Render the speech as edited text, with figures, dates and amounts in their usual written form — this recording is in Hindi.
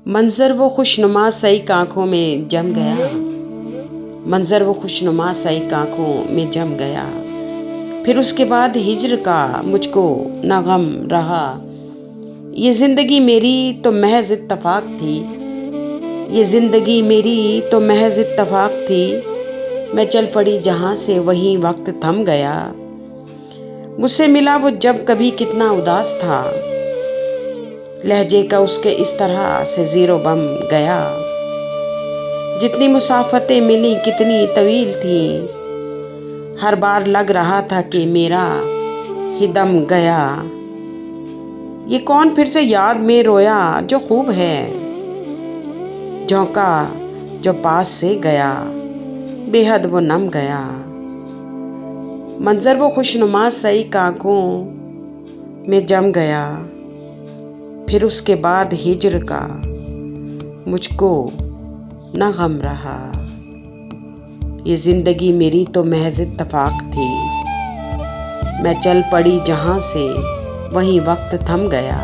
मंज़र वो खुशनुमा सईक आँखों में जम गया। मंज़र वो खुशनुमा सईक आँखों में जम गया। फिर उसके बाद हिज्र का मुझको ना गम रहा। ये ज़िंदगी मेरी तो महज़ इत्तफ़ाक़ थी। ये ज़िंदगी मेरी तो महज़ इत्तफ़ाक़ थी। मैं चल पड़ी जहाँ से वहीं वक्त थम गया। मुझसे मिला वो जब कभी कितना उदास था। लहजे का उसके इस तरह से ज़ीरो बम गया। जितनी मुसाफ़तें मिली कितनी तवील थी। हर बार लग रहा था कि मेरा ही दम गया। ये कौन फिर से याद में रोया जो खूब है। झोंका जो पास से गया बेहद वो नम गया। मंज़र वो खुशनुमा सईक आँखों में जम गया। फिर उसके बाद हिज्र का मुझको ना गम रहा। ये ज़िंदगी मेरी तो महज़ इत्तफ़ाक़ थी। मैं चल पड़ी जहाँ से वहीं वक्त थम गया।